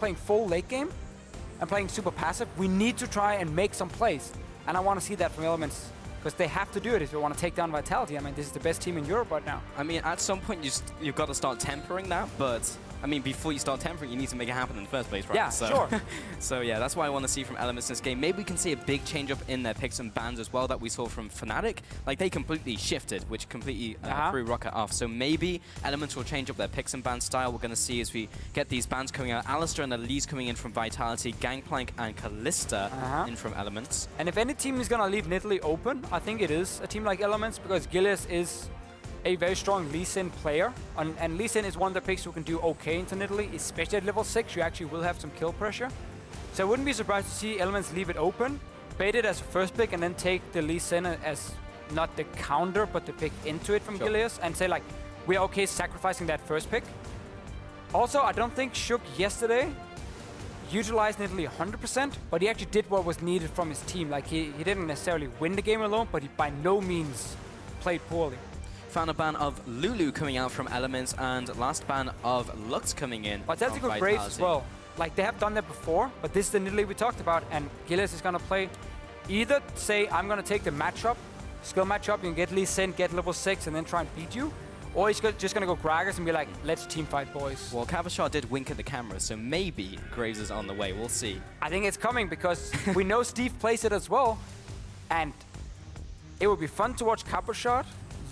playing full late game and playing super passive, we need to try and make some plays. And I want to see that from Elements, because they have to do it if they want to take down Vitality. I mean, this is the best team in Europe right now. I mean, at some point, you've got to start tempering that, but I mean, before you start tempering, you need to make it happen in the first place, right? Yeah, so, sure. So yeah, that's what I want to see from Elements in this game. Maybe we can see a big change up in their picks and bans as well that we saw from Fnatic. Like, they completely shifted, which completely threw Rocket off. So maybe Elements will change up their picks and ban style. We're going to see as we get these bans coming out. Alistair and Elise coming in from Vitality, Gangplank and Kalista in from Elements. And if any team is going to leave Nidalee open, I think it is a team like Elements, because Gilius is a very strong Lee Sin player, and Lee Sin is one of the picks who can do okay into Nidalee, especially at level 6. You actually will have some kill pressure. So I wouldn't be surprised to see Elements leave it open, bait it as a first pick, and then take the Lee Sin as not the counter, but the pick into it from Gilius, and say like, we're okay sacrificing that first pick. Also, I don't think Shook yesterday utilized Nidalee 100%, but he actually did what was needed from his team. Like, he didn't necessarily win the game alone, but he by no means played poorly. Found a ban of Lulu coming out from Elements, and last ban of Lux coming in. But that's a good Braves as well. Like, they have done that before, but this is the Nidalee we talked about, and Gilius is going to play either say, I'm going to take the matchup, skill matchup, you can get Lee Sin, get level 6, and then try and beat you. Or he's just going to go Gragas and be like, let's team fight, boys. Well, Cabochard did wink at the camera, so maybe Graves is on the way. We'll see. I think it's coming, because we know Steve plays it as well, and it would be fun to watch Cabochard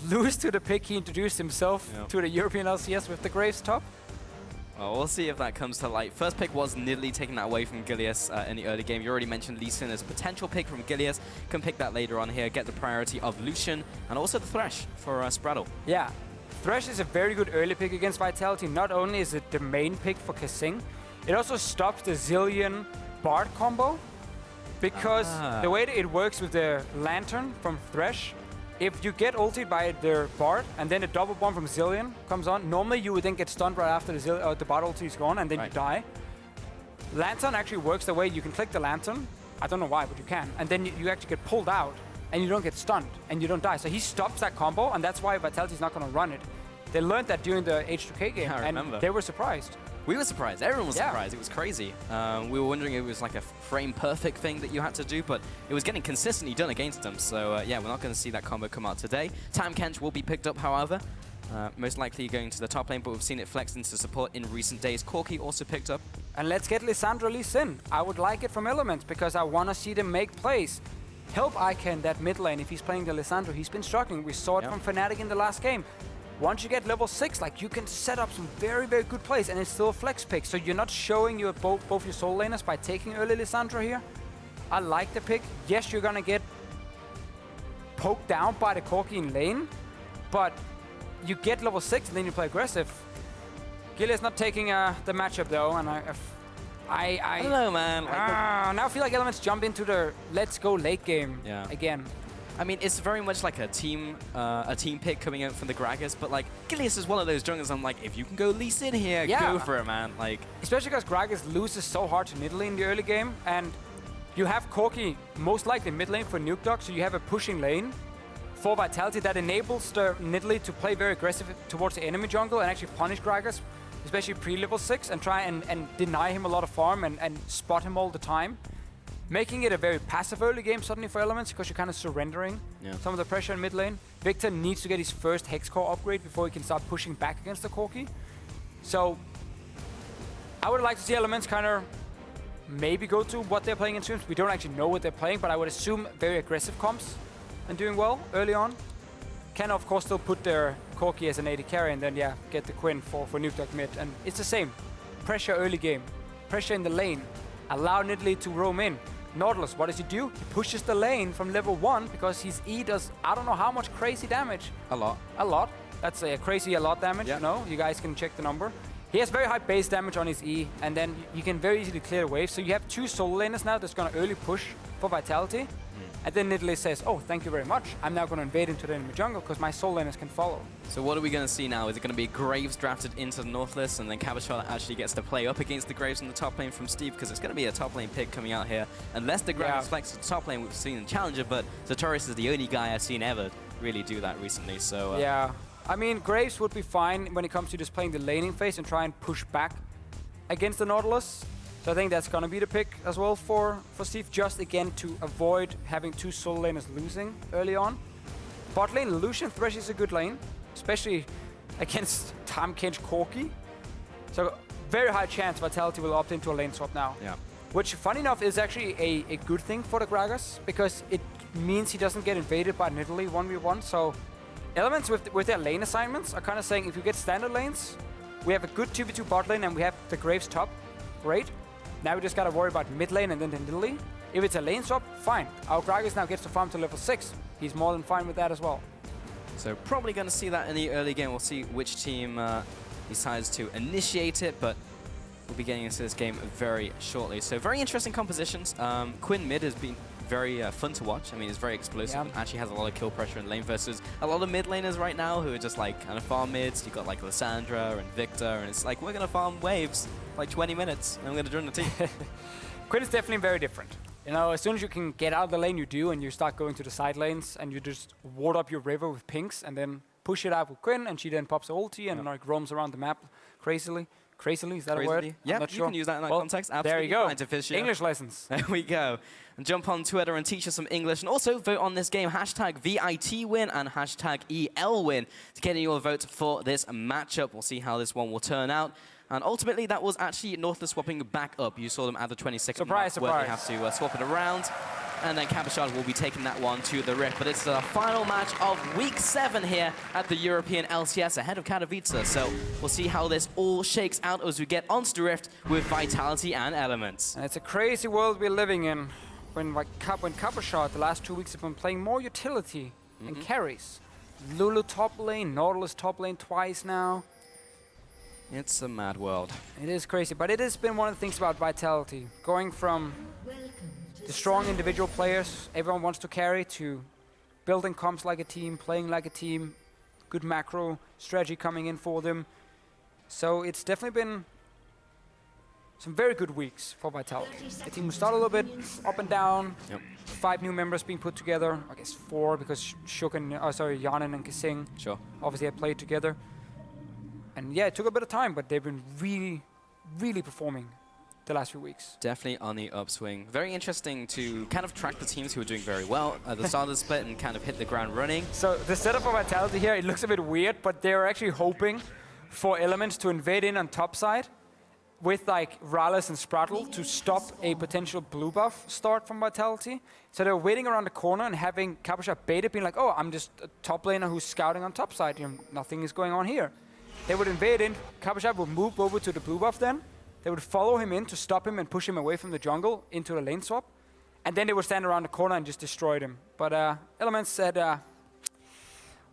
lose to the pick he introduced himself to the European LCS with the Graves top. Well, we'll see if that comes to light. First pick was Nidalee, taking that away from Gilius in the early game. You already mentioned Lee Sin as a potential pick from Gilius. Can pick that later on here, get the priority of Lucian, and also the Thresh for Sprattel. Yeah, Thresh is a very good early pick against Vitality. Not only is it the main pick for KaSing, it also stops the Zillion Bard combo, because the way that it works with the Lantern from Thresh, if you get ulted by the Bard and then a double bomb from Zillion comes on, normally you would then get stunned right after the Bard ulti is gone, and then you die. Lantern actually works the way you can click the Lantern. I don't know why, but you can. And then you actually get pulled out, and you don't get stunned, and you don't die. So he stops that combo, and that's why Vitality's not going to run it. They learned that during the H2K game, and they were surprised. We were surprised. Everyone was surprised. It was crazy. We were wondering if it was like a frame-perfect thing that you had to do, but it was getting consistently done against them. So, yeah, we're not going to see that combo come out today. Tahm Kench will be picked up, however. Most likely going to the top lane, but we've seen it flexed into support in recent days. Corki also picked up. And let's get Lissandra Lee Sin. I would like it from Elements, because I want to see them make plays. Help Eika in that mid lane if he's playing the Lissandra. He's been struggling. We saw it from Fnatic in the last game. Once you get level 6, like, you can set up some very, very good plays, and it's still a flex pick. So you're not showing your both your soul laners by taking early Lissandra here. I like the pick. Yes, you're gonna get poked down by the Corki in lane, but you get level 6 and then you play aggressive. Gilius not taking the matchup though, and I don't know, man. Now I feel like Elements jump into the let's go late game again. I mean, it's very much like a team pick coming out from the Gragas, but like Gilius is one of those junglers. I'm like, if you can go Lee Sin here, go for it, man. Like, especially because Gragas loses so hard to Nidalee in the early game, and you have Corki most likely mid lane for Nukeduck, so you have a pushing lane for Vitality that enables the Nidalee to play very aggressive towards the enemy jungle and actually punish Gragas, especially pre-level 6, and try and deny him a lot of farm and spot him all the time. Making it a very passive early game suddenly for Elements, because you're kind of surrendering some of the pressure in mid lane. Viktor needs to get his first Hex Core upgrade before he can start pushing back against the Corki. So I would like to see Elements kind of maybe go to what they're playing in streams. We don't actually know what they're playing, but I would assume very aggressive comps and doing well early on. Can of course still put their Corki as an AD carry and then get the Quinn for Nukeduck mid. And it's the same. Pressure early game. Pressure in the lane. Allow Nidalee to roam in. Nautilus, what does he do? He pushes the lane from level 1 because his E does, I don't know how much crazy damage. A lot. A lot. That's a crazy a lot damage, you know? You guys can check the number. He has very high base damage on his E, and then you can very easily clear the wave. So you have 2 solo laners now that's going to early push for Vitality. And then Nidalee says, oh, thank you very much. I'm now going to invade into the enemy jungle because my soul laners can follow. So what are we going to see now? Is it going to be Graves drafted into the Nautilus, and then Cabochard actually gets to play up against the Graves in the top lane from Steve? Because it's going to be a top lane pick coming out here. Unless the Gragas flex to the top lane, we've seen in Challenger, but Zatoris is the only guy I've seen ever really do that recently. So yeah, I mean, Graves would be fine when it comes to just playing the laning phase and try and push back against the Nautilus. So I think that's going to be the pick as well for Steve, just again to avoid having two solo laners losing early on. Bot lane, Lucian Thresh is a good lane, especially against Tahm Kench Corki. So very high chance Vitality will opt into a lane swap now. Yeah. Which, funny enough, is actually a good thing for the Gragas, because it means he doesn't get invaded by Nidalee 1v1. So Elements with their lane assignments are kind of saying, if you get standard lanes, we have a good 2v2 bot lane and we have the Graves top, great. Now we just got to worry about mid lane and then the Nidalee. If it's a lane swap, fine. Our Gragas now gets to farm to level 6. He's more than fine with that as well. So probably going to see that in the early game. We'll see which team decides to initiate it, but we'll be getting into this game very shortly. So very interesting compositions. Quinn mid has been very fun to watch. I mean, it's very explosive. Yeah. And actually has a lot of kill pressure in lane versus a lot of mid laners right now who are just like kind of farm mids. You've got like Lissandra and Viktor, and it's like, we're going to farm waves like 20 minutes and I'm going to join the team. Quinn is definitely very different. You know, as soon as you can get out of the lane, you do, and you start going to the side lanes, and you just ward up your river with pinks, and then push it out with Quinn, and she then pops her ulti and like roams around the map crazily. Crazily, is that a word? Yeah, you can use that in that context. Absolutely. There you go. Fine, Deficio. English lessons. There we go. And jump on Twitter and teach us some English. And also vote on this game. Hashtag VIT win and hashtag EL win to get in your vote for this matchup. We'll see how this one will turn out. And ultimately, that was actually Nautilus swapping back up. You saw them at the 22nd mark where they have to swap it around. And then Cabochard will be taking that one to the Rift. But it's the final match of Week 7 here at the European LCS ahead of Katowice. So we'll see how this all shakes out as we get onto the Rift with Vitality and Elements. And it's a crazy world we're living in. When Cabochard the last 2 weeks have been playing more utility and carries. Lulu top lane, Nautilus top lane twice now. It's a mad world. It is crazy, but it has been one of the things about Vitality. Going from the strong individual players everyone wants to carry to building comps like a team, playing like a team, good macro strategy coming in for them. So it's definitely been some very good weeks for Vitality. The team will start a little bit up and down. Yep. 5 new members being put together. I guess 4 because Hjarnan and KaSing obviously have played together. And yeah, it took a bit of time, but they've been really, really performing the last few weeks. Definitely on the upswing. Very interesting to kind of track the teams who are doing very well at the start of the split and kind of hit the ground running. So the setup for Vitality here, it looks a bit weird, but they're actually hoping for Elements to invade in on top side with like MrRallez and Sprattel to stop a potential blue buff start from Vitality. So they're waiting around the corner and having Cabochard beta being like, oh, I'm just a top laner who's scouting on top side. You know, nothing is going on here. They would invade in, Cabochard would move over to the blue buff then. They would follow him in to stop him and push him away from the jungle into a lane swap. And then they would stand around the corner and just destroy him. But Elements said, we're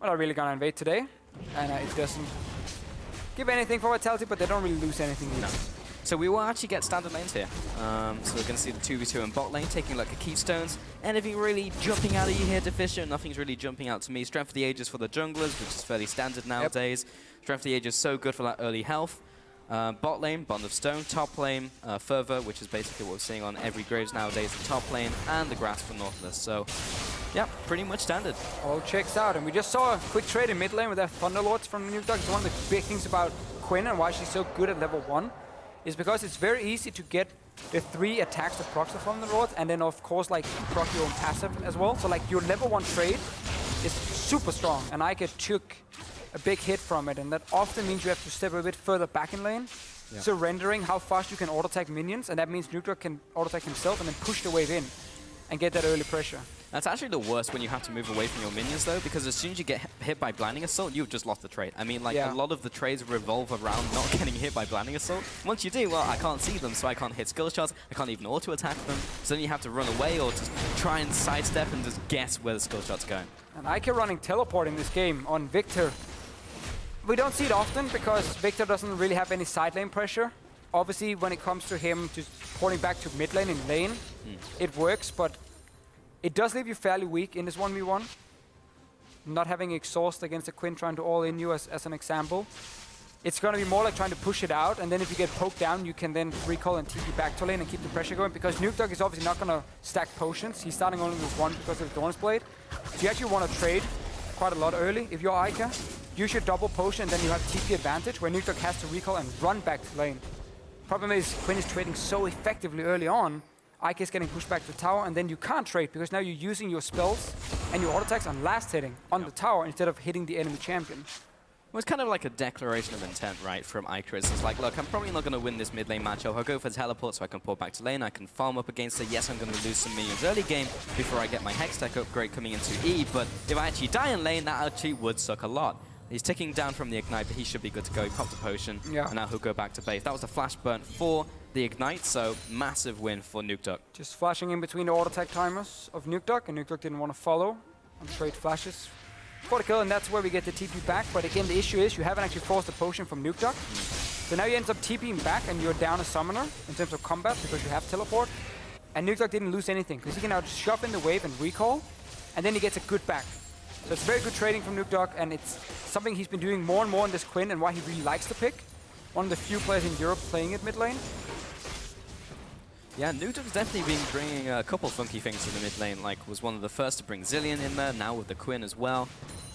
not really going to invade today. And it doesn't give anything for Vitality, but they don't really lose anything either. No. So we will actually get standard lanes here. So we're going to see the 2v2 in bot lane, taking like a keystones. Anything really jumping out at you here, Deficio? Nothing's really jumping out to me. Strength of the Ages for the junglers, which is fairly standard nowadays. Yep. Strength of the Ages is so good for that early health. Bot lane, Bond of Stone. Top lane, Fervor, which is basically what we're seeing on every Graves nowadays. The top lane, and the grass for Nautilus. So, yeah, pretty much standard. All checks out. And we just saw a quick trade in mid lane with their Thunderlords from Nukeduck. It's one of the big things about Quinn and why she's so good at level 1. Is because it's very easy to get the 3 attacks to proc the Thunderlords, and then of course like proc your own passive as well. So like your level 1 trade is super strong, and Eika took a big hit from it, and that often means you have to step a bit further back in lane, surrendering how fast you can auto-attack minions, and that means Nukeduck can auto-attack himself and then push the wave in and get that early pressure. That's actually the worst when you have to move away from your minions though, because as soon as you get hit by Blinding Assault, you've just lost the trade. I mean, like a lot of the trades revolve around not getting hit by Blinding Assault. Once you do, well, I can't see them, so I can't hit skill shots, I can't even auto-attack them, so then you have to run away or just try and sidestep and just guess where the skill shot's going. And Eika running teleport in this game on Viktor. We don't see it often because Viktor doesn't really have any side lane pressure. Obviously, when it comes to him just porting back to mid lane in lane, it works, but it does leave you fairly weak in this 1v1. Not having exhaust against a Quinn trying to all-in you as an example. It's going to be more like trying to push it out, and then if you get poked down, you can then recall and TP back to lane and keep the pressure going, because Nukeduck is obviously not going to stack potions. He's starting only with 1 because of the Dawn's Blade. So you actually want to trade quite a lot early. If you're Eika, use your double potion, and then you have TP advantage, where Nukeduck has to recall and run back to lane. Problem is, Quinn is trading so effectively early on. Eika is getting pushed back to the tower, and then you can't trade because now you're using your spells and your auto attacks on last hitting on the tower instead of hitting the enemy champion. Well, it's kind of like a declaration of intent, right, from Eika. It's like, look, I'm probably not going to win this mid lane matchup. I'll go for teleport so I can pull back to lane. I can farm up against it. Yes, I'm going to lose some minions early game before I get my Hex Tech upgrade coming into E, but if I actually die in lane, that actually would suck a lot. He's ticking down from the Ignite, but he should be good to go. He popped a potion, and now he'll go back to base. That was a flash burn for the Ignite, so massive win for Nukeduck. Just flashing in between the auto attack timers of Nukeduck, and Nukeduck didn't want to follow on trade flashes for the kill, and that's where we get the TP back. But again, the issue is you haven't actually forced a potion from Nukeduck. So now you end up TPing back, and you're down a summoner in terms of combat because you have teleport. And Nukeduck didn't lose anything because he can now just shove in the wave and recall, and then he gets a good back. So it's very good trading from Nukeduck, and it's something he's been doing more and more in this Quinn, and why he really likes the pick. One of the few players in Europe playing it mid lane. Yeah, Nukeduck's definitely been bringing a couple funky things to the mid lane, like was one of the first to bring Zilean in there, now with the Quinn as well.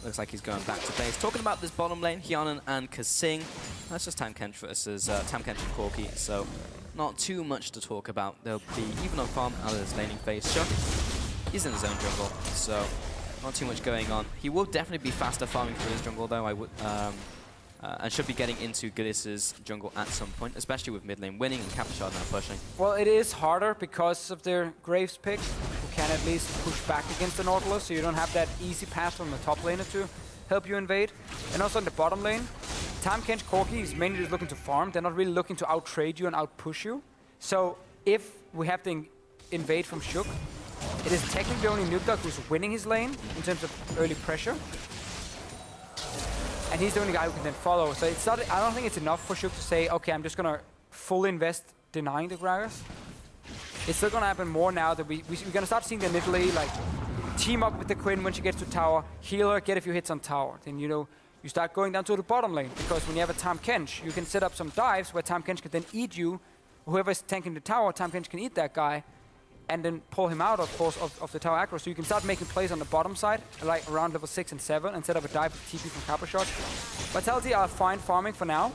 Looks like he's going back to base. Talking about this bottom lane, Hjarnan and KaSing. That's just Tahm Kench versus Tahm Kench and Corki, so not too much to talk about. There'll be even on farm out of this laning phase. Sure, he's in his own jungle, so not too much going on. He will definitely be faster farming through his jungle though, I would, and should be getting into Gilius' jungle at some point, especially with mid lane winning and Cabochard now pushing. Well, it is harder because of their Graves pick, who can at least push back against the Nautilus, so you don't have that easy path from the top laner to help you invade. And also in the bottom lane, Tahm Kench Corki is mainly just looking to farm. They're not really looking to out-trade you and out-push you. So if we have to invade from Shook, it is technically only Nukeduck who's winning his lane in terms of early pressure. And he's the only guy who can then follow. So it's not, I don't think it's enough for Shook to say, okay, I'm just going to fully invest denying the Gragas. It's still going to happen more now that we're going to start seeing the Nidalee like team up with the Quinn when she gets to tower, heal her, get a few hits on tower. Then, you know, you start going down to the bottom lane, because when you have a Tahm Kench, you can set up some dives where Tahm Kench can then eat you. Whoever's tanking the tower, Tahm Kench can eat that guy, and then pull him out, of course, of the tower aggro. So you can start making plays on the bottom side, like around level 6 and 7, and set up a dive with TP from Cabochard. Vitality are fine farming for now,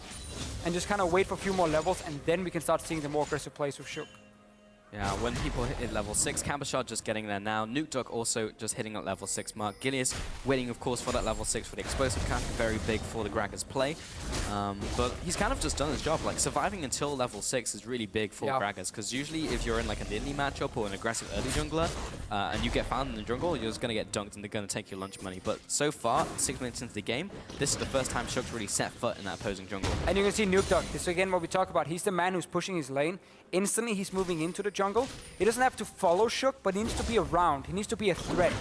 and just kind of wait for a few more levels, and then we can start seeing the more aggressive plays with Shook. Yeah, when people hit level 6, Cabochard just getting there now. Nukeduck also just hitting at level 6 mark. Gilius waiting, of course, for that level 6 for the explosive cast. Very big for the Gragas play. But he's kind of just done his job. Like, surviving until level 6 is really big for Gragas, because usually if you're in like a Nidalee matchup or an aggressive early jungler, and you get found in the jungle, you're just going to get dunked and they're going to take your lunch money. But so far, 6 minutes into the game, this is the first time Shook's really set foot in that opposing jungle. And you can see Nukeduck. This is again what we talk about. He's the man who's pushing his lane. Instantly, he's moving into the jungle. He doesn't have to follow Shook, but he needs to be around. He needs to be a threat.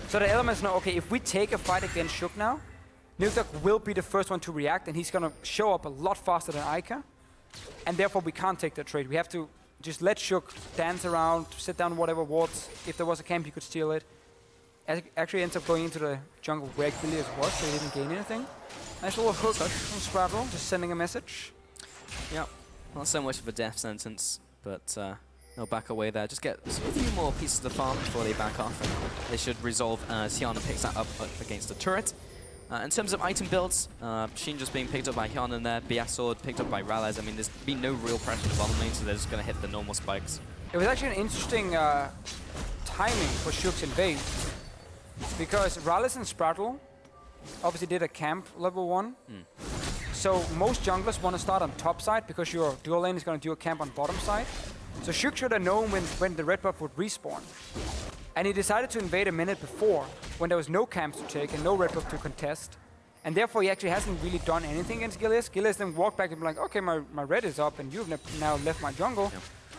So the elements know, okay, if we take a fight against Shook now, Nukeduck will be the first one to react, and he's going to show up a lot faster than Eika. And therefore, we can't take that trade. We have to just let Shook dance around, sit down whatever wards. If there was a camp, he could steal it. Actually ends up going into the jungle where Gilius was, so he didn't gain anything. Nice little hook from Sprattel, just sending a message. Yeah. Not so much of a death sentence, but they'll back away there. Just get a few more pieces of farm before they back off, and they should resolve as Hjarnan picks that up against the turret. In terms of item builds, Sheen just being picked up by Hjarnan there, BS Sword picked up by MrRallez. I mean, there's been no real pressure in the bottom lane, so they're just going to hit the normal spikes. It was actually an interesting timing for Shook's invade, because MrRallez and Sprattel obviously did a camp level 1. So most junglers want to start on top side because your dual lane is going to do a camp on bottom side. So Shook should have known when the red buff would respawn. And he decided to invade a minute before, when there was no camps to take and no red buff to contest. And therefore he actually hasn't really done anything against Gilius. Gilius then walked back and be like, okay, my red is up and you've now left my jungle.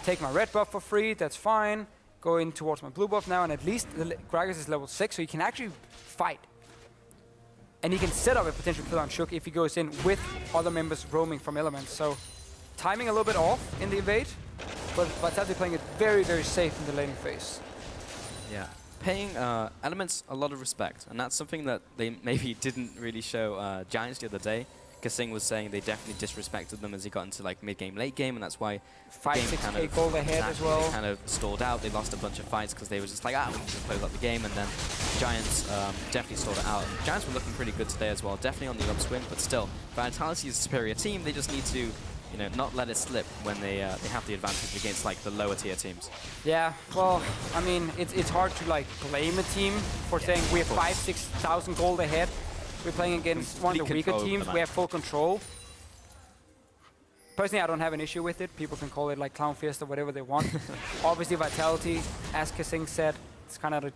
Take my red buff for free, that's fine. Go in towards my blue buff now, and at least the Gragas is level 6, so he can actually fight. And he can set up a potential kill on Shook if he goes in with other members roaming from elements. So timing a little bit off in the invade, but Vitality playing it very, very safe in the laning phase. Yeah, paying elements a lot of respect, and that's something that they maybe didn't really show Giants the other day. KaSing was saying they definitely disrespected them as he got into like mid-game, late game, and that's why 5-6k gold ahead as well. They kind of stalled out. They lost a bunch of fights because they were just like, we can just close out the game, and then Giants definitely stalled it out. And Giants were looking pretty good today as well, definitely on the upswing, but still, Vitality is a superior team. They just need to you know, not let it slip when they have the advantage against like the lower tier teams. Yeah, well, I mean, it's hard to like blame a team for saying we have 5,000-6,000 gold ahead. We're playing against one of the weaker teams. We have full control. Personally, I don't have an issue with it. People can call it like Clown Fiesta or whatever they want. Obviously, Vitality, as KaSing said, it's kind of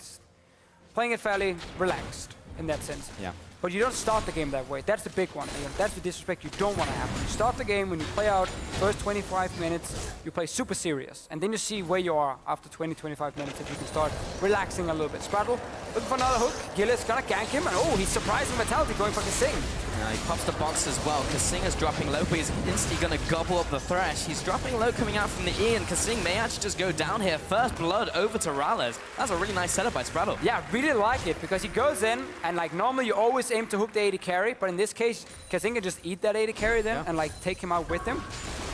playing it fairly relaxed in that sense. Yeah. But you don't start the game that way. That's the big one. That's the disrespect you don't want to have. When you start the game, when you play out first 25 minutes, you play super serious. And then you see where you are after 20-25 minutes and you can start relaxing a little bit. Sprattel looking for another hook. Gilius gonna gank him. And oh, he's surprising Vitality going for KaSing. He pops the box as well. KaSing is dropping low, but he's instantly going to gobble up the Thresh. He's dropping low coming out from the E, and KaSing may actually just go down here. First blood over to MrRallez. That's a really nice setup by Sprattel. Yeah, really like it, because he goes in, and like normally you always aim to hook the AD carry, but in this case, KaSing can just eat that AD carry then and like take him out with him.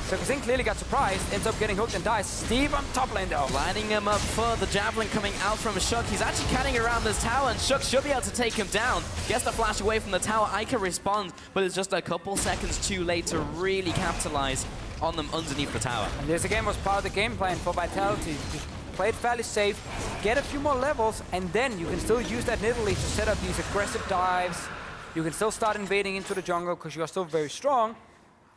So KaSing clearly got surprised, ends up getting hooked and dies. Steve on top lane though. Lining him up for the javelin coming out from Shook. He's actually carrying around this tower, and Shook should be able to take him down. Gets the flash away from the tower. Eika responds, but it's just a couple seconds too late to really capitalize on them underneath the tower. And this again was part of the game plan for Vitality. Just play it fairly safe, get a few more levels, and then you can still use that Nidalee to set up these aggressive dives. You can still start invading into the jungle because you are still very strong.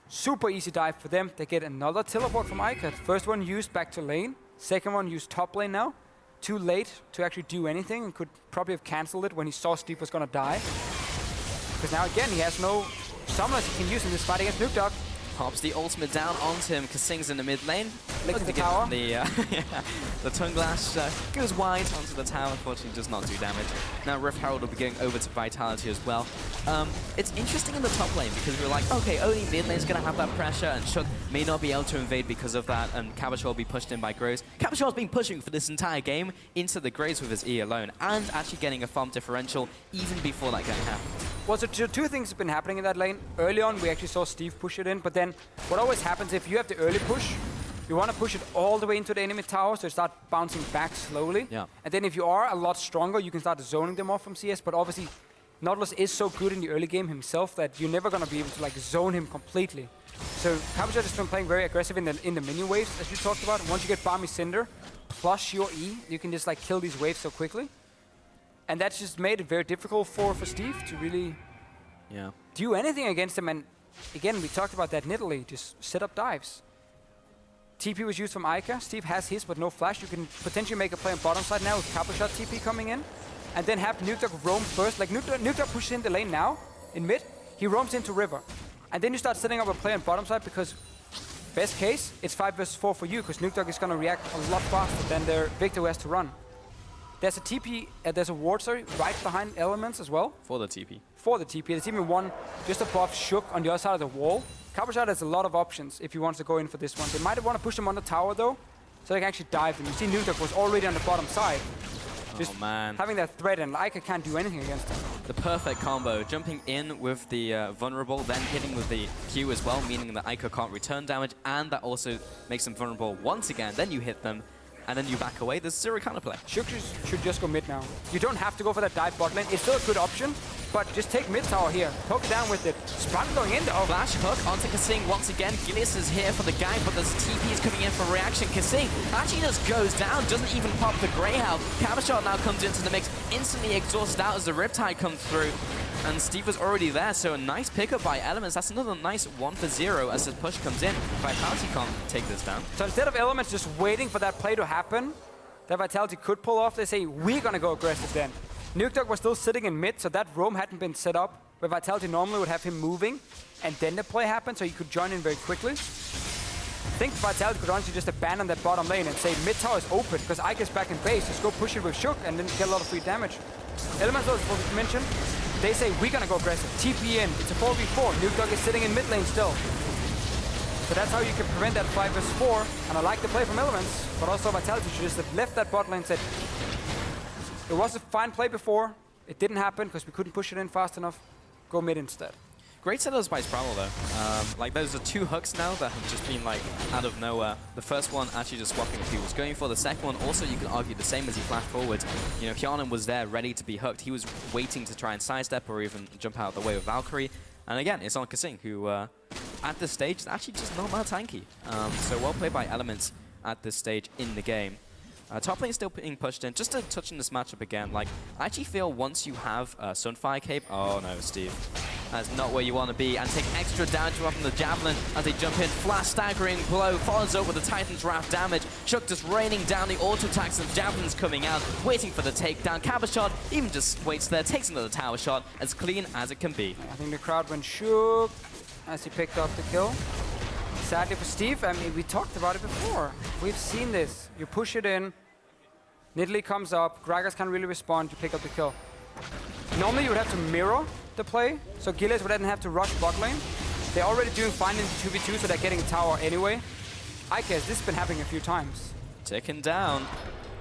Super easy dive for them. They get another teleport from Eika. First one used back to lane. Second one used top lane now. Too late to actually do anything and could probably have cancelled it when he saw Steve was gonna die. Because now again, he has no summoners he can use in this fight against Nukeduck. Pops the ultimate down onto him. KaSing's in the mid lane. Licks the tower. The tongue glass goes wide onto the tower. Unfortunately, does not do damage. Now Rift Herald will be going over to Vitality as well. It's interesting in the top lane because we're like, okay, only mid lane's going to have that pressure, and Shook may not be able to invade because of that, and Cabochard will be pushed in by Graves. Cabochard's been pushing for this entire game into the Graves with his E alone, and actually getting a farm differential even before that game happened. Well, so two things have been happening in that lane. Early on, we actually saw Steve push it in, but then what always happens if you have the early push, you want to push it all the way into the enemy tower, so you start bouncing back slowly. Yeah. And then if you are a lot stronger, you can start zoning them off from CS, but obviously Nautilus is so good in the early game himself that you're never going to be able to like zone him completely. So Cabochard has been playing very aggressive in the minion waves, as you talked about. Once you get Balmy Cinder plus your E, you can just like kill these waves so quickly. And that's just made it very difficult for Steve to really do anything against him. And again, we talked about that Nidalee, just set up dives. TP was used from Eika. Steve has his, but no flash. You can potentially make a play on bottom side now with Cabochard TP coming in. And then have Nukeduck roam first. Like Nukeduck pushes in the lane now, in mid. He roams into river. And then you start setting up a play on bottom side because best case, it's 5 versus 4 for you because Nukeduck is going to react a lot faster than their Viktor who has to run. There's a TP, there's a ward, sorry, right behind Elements as well. For the TP. For the TP. There's even one just above Shook on the other side of the wall. Cabochard has a lot of options if he wants to go in for this one. They might want to push him on the tower though, so they can actually dive him. You see Nukeduck was already on the bottom side. Just having that threat, and Eika can't do anything against him. The perfect combo, jumping in with the vulnerable, then hitting with the Q as well, meaning that Eika can't return damage, and that also makes them vulnerable once again. Then you hit them, and then you back away. There's zero counterplay. Shook should just go mid now. You don't have to go for that dive bot lane. It's still a good option, but just take mid tower here. Poke it down with it. Sprattel going in though. Flash hook onto KaSing once again. Gilius is here for the gang, but there's TPs coming in for reaction. KaSing actually just goes down, doesn't even pop the Greyhound. Cabochard now comes into the mix, instantly exhausted out as the Riptide comes through. And Steve was already there, so a nice pickup by Elements. That's another nice 1 for 0 as the push comes in. Vitality can't take this down. So instead of Elements just waiting for that play to happen, that Vitality could pull off, they say, we're gonna go aggressive then. Nukeduck was still sitting in mid, so that roam hadn't been set up, where Vitality normally would have him moving, and then the play happened, so he could join in very quickly. I think Vitality could honestly just abandon that bottom lane and say, mid tower is open, because Eika's back in base, just go push it with Shook, and then get a lot of free damage. Elements, as was mentioned, they say, we're gonna go aggressive. TP in, it's a 4v4. Nukeduck is sitting in mid lane still. So that's how you can prevent that 5 vs 4. And I like the play from Elements, but also Vitality should just have left that bot lane and said, it was a fine play before, it didn't happen because we couldn't push it in fast enough. Go mid instead. Great setups by Sprattel though. Like those are 2 hooks now that have just been like out of nowhere. The first one actually just swapping what he was going for. The second one also you can argue the same as he flashed forward. You know, Hjarnan was there ready to be hooked. He was waiting to try and sidestep or even jump out of the way with Valkyrie. And again, it's on KaSing who at this stage is actually just not that tanky. So well played by Elements at this stage in the game. Top lane is still being pushed in. Just to touch on this matchup again, like, I actually feel once you have Sunfire Cape, oh no, Steve, that's not where you want to be, and take extra damage from the Javelin as they jump in. Flash staggering blow, follows up with the Titan's Wrath damage. Shook just raining down the auto attacks, and Javelin's coming out, waiting for the takedown. Cabochard even just waits there, takes another tower shot, as clean as it can be. I think the crowd went shook as he picked up the kill. Sadly for Steve, I mean, we talked about it before. We've seen this. You push it in, Nidalee comes up, Gragas can't really respond, you pick up the kill. Normally you would have to mirror the play, so Gilius would then have to rush bot lane. They're already doing fine in 2v2, so they're getting a tower anyway. Eika, this has been happening a few times. Ticking down.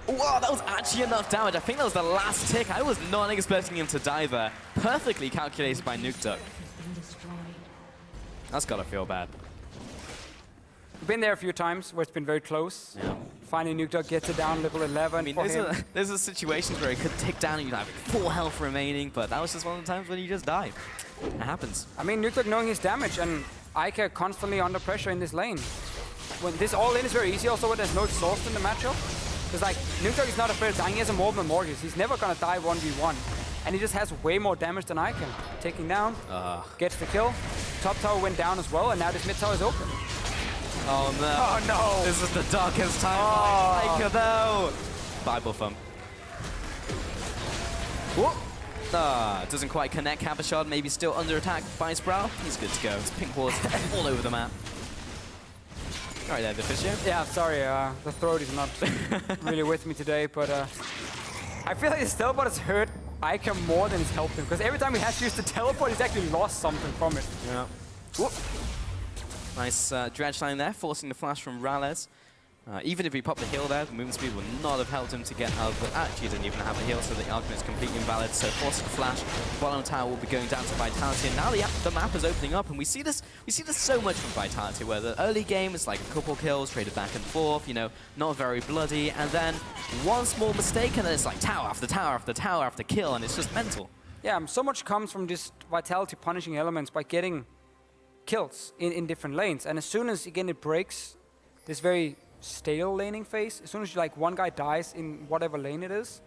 Wow, that was actually enough damage. I think that was the last tick. I was not expecting him to die there. Perfectly calculated by Nukeduck. That's gotta feel bad. We've been there a few times where it's been very close. Yeah. Finally, Nukeduck gets it down, level 11. I mean, there's a situations where it could tick down and you'd have full health remaining, but that was just one of the times when you just die. It happens. I mean, Nukeduck knowing his damage and Eika constantly under pressure in this lane. When this all-in is very easy also when there's no exhaust in the matchup. Because like, Nukeduck is not afraid of dying, he has a Mortal Mortgage. He's never gonna die 1v1. And he just has way more damage than Eika. Taking down, gets the kill. Top tower went down as well, and now this mid tower is open. Oh no. Oh no. This is the darkest time. Oh. Eika though. Bible thump. Whoop. Doesn't quite connect. Cabochard maybe still under attack by Sprattel. He's good to go. His pink balls all over the map. All right there, Deficio. Yeah, sorry. The throat is not really with me today, but I feel like this teleport has hurt Eika more than it's helped him. Because every time he has to use the teleport, he's actually lost something from it. Yeah. Whoop. Nice dredge line there, forcing the flash from MrRallez. Even if he popped the heal there, the movement speed would not have helped him to get out of the... Actually, he didn't even have a heal, so the argument is completely invalid. So forcing the flash, bottom tower will be going down to Vitality. And now the map is opening up, and we see this so much from Vitality, where the early game is like a couple kills, traded back and forth, you know, not very bloody. And then one small mistake, and then it's like tower after tower after tower after kill, and it's just mental. Yeah, so much comes from just Vitality punishing elements by getting kills in different lanes, and as soon as again it breaks this very stale laning phase, as soon as like one guy dies in whatever lane it is,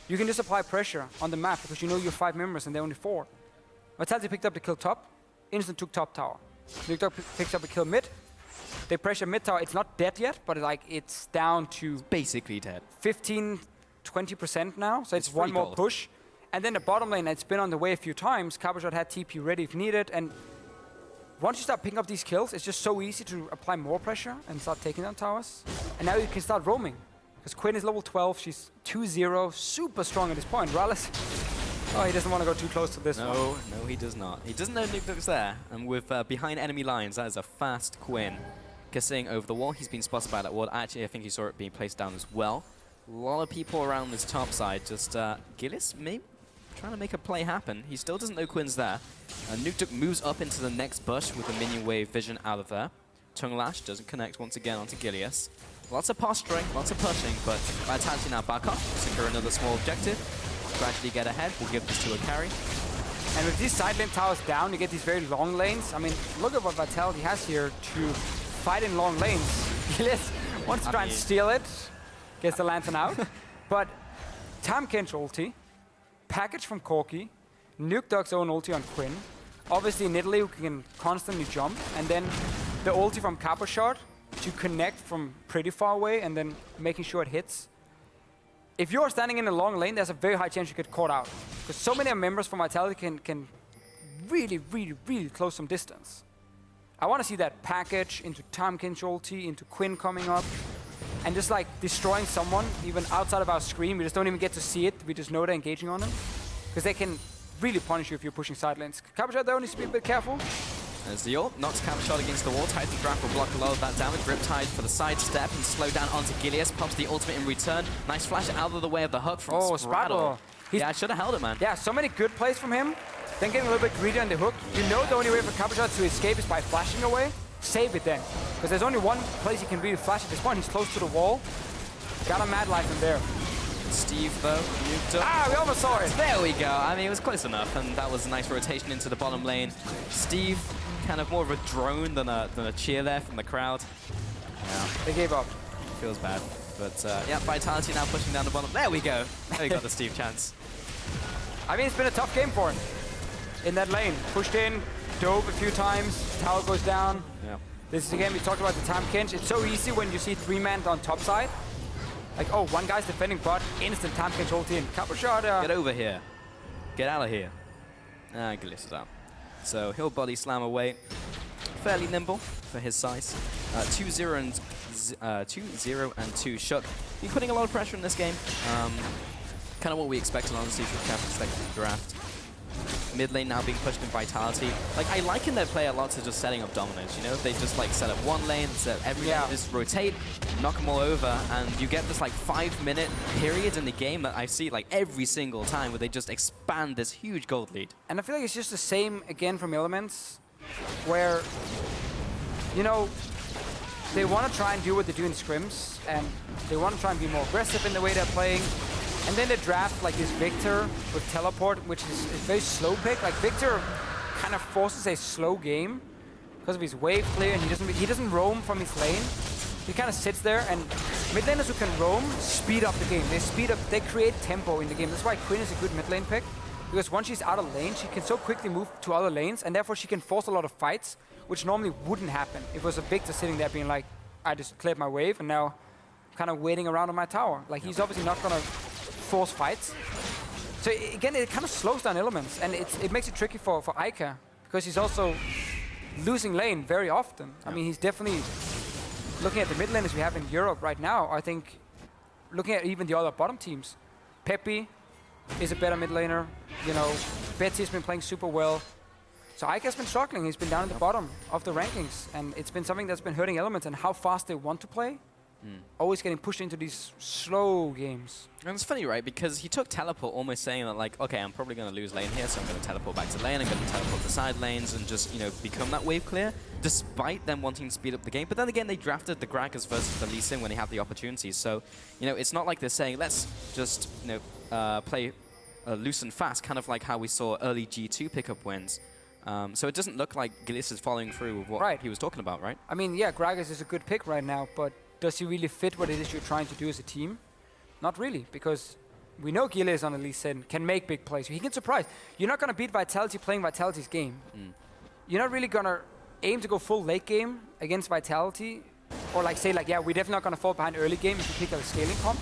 you can just apply pressure on the map because you know you're 5 members and they're only 4. Vitality picked up the kill top, instant took top tower. Nukeduck picks up a kill mid. They pressure mid tower. It's not dead yet, but like it's down to basically dead. 15-20% now, so it's one more push. And then the bottom lane, it's been on the way a few times. Cabochard had TP ready if needed, and once you start picking up these kills, it's just so easy to apply more pressure and start taking down towers. And now you can start roaming. Because Quinn is level 12, she's 2-0, super strong at this point. MrRallez, oh, he doesn't want to go too close to this one. No, he does not. He doesn't know Nukeduck's there. And with behind enemy lines, that is a fast Quinn. KaSing over the wall, he's been spotted by that ward. Actually, I think he saw it being placed down as well. A lot of people around this top side, just Gilius maybe trying to make a play happen. He still doesn't know Quinn's there. Nukeduck moves up into the next bush with the minion wave vision out of there. Tongue Lash doesn't connect once again onto Gilius. Lots of posturing, lots of pushing, but Vitality now back up, secure another small objective. Gradually get ahead, we'll give this to a carry. And with these side lane towers down, you get these very long lanes. I mean, look at what Vitality has here to fight in long lanes. Gilius wants to try and steal it, gets the lantern out. But Tahm Kench ulti, package from Corki, Nukeduck's own ulti on Quinn, obviously Nidalee who can constantly jump, and then the ulti from Cabochard to connect from pretty far away and then making sure it hits. If you're standing in a long lane, there's a very high chance you get caught out. Because so many members from Vitality can really, really, really close some distance. I want to see that package into Tahm Kench ulti, into Quinn coming up, and just like destroying someone, even outside of our screen. We just don't even get to see it. We just know they're engaging on them. Because they can really punish you if you're pushing side lanes. Cabochard though needs to be a bit careful. There's the ult, knocks Cabochard against the wall. Titan's Wrath will block a lot of that damage. Riptide for the side step and slow down onto Gilius. Pops the ultimate in return. Nice flash out of the way of the hook from Sprattel. Yeah, I should have held it, man. Yeah, so many good plays from him. Then getting a little bit greedy on the hook. You know the only way for Cabochard to escape is by flashing away. Save it then. Because there's only one place he can really flash at this point. He's close to the wall. Got a mad life in there. Steve, though, Nukeduck. Ah, we almost saw it. There we go. I mean, it was close enough, and that was a nice rotation into the bottom lane. Steve kind of more of a drone than a cheer there from the crowd. Yeah. They gave up. Feels bad. But yeah, Vitality now pushing down the bottom. There we go. There we got the Steve chance. I mean, it's been a tough game for him in that lane. Pushed in, dove a few times, tower goes down. Yeah. This is again, we talked about the Tahm Kench. It's so easy when you see 3-man on top side. Like, oh, one guy's defending bot, instant Tahm Kench ulti in. Cabochard. Get over here. Get out of here. Ah, Gilius is out. So he'll body slam away. Fairly nimble for his size. 2-0 and 2 Shook. Been putting a lot of pressure in this game. Kind of what we expected, honestly, from the draft. Mid lane now being pushed in Vitality. Like, I liken their play a lot to just setting up dominance, you know? They just, like, set up one lane, set up every lane, just rotate, knock them all over, and you get this, like, 5-minute period in the game that I see, like, every single time where they just expand this huge gold lead. And I feel like it's just the same, again, from Elements, where, you know, they want to try and do what they do in scrims, and they want to try and be more aggressive in the way they're playing. And then they draft like this Viktor with teleport, which is a very slow pick. Like Viktor kind of forces a slow game because of his wave clear, and he doesn't roam from his lane. He kind of sits there, and mid laners who can roam speed up the game. They speed up, they create tempo in the game. That's why Quinn is a good mid lane pick, because once she's out of lane, she can so quickly move to other lanes, and therefore she can force a lot of fights, which normally wouldn't happen. It was a Viktor sitting there being like, I just cleared my wave, and now kind of waiting around on my tower. Like, he's obviously not gonna force fights. So again, it kind of slows down Elements, and it makes it tricky for Eika, because he's also losing lane very often. I mean, he's definitely, looking at the mid laners we have in Europe right now, I think, looking at even the other bottom teams, Peppy is a better mid laner, you know, Betty's been playing super well. So Eika's been struggling, he's been down at the bottom of the rankings, and it's been something that's been hurting Elements and how fast they want to play. Always getting pushed into these slow games. And it's funny, right? Because he took teleport, almost saying that, like, okay, I'm probably going to lose lane here, so I'm going to teleport back to lane. I'm going to teleport to side lanes and just, you know, become that wave clear, despite them wanting to speed up the game. But then again, they drafted the Gragas versus the Lee Sin when they had the opportunities. So, you know, it's not like they're saying, let's just, you know, play loose and fast, kind of like how we saw early G2 pickup wins. So it doesn't look like Gilius is following through with what he was talking about, right? I mean, yeah, Gragas is a good pick right now, but does he really fit what it is you're trying to do as a team? Not really, because we know Gilius on Lee Sin can make big plays. He can surprise. You're not going to beat Vitality playing Vitality's game. You're not really going to aim to go full late game against Vitality, or like say like, yeah, we're definitely not going to fall behind early game if you pick a scaling comp.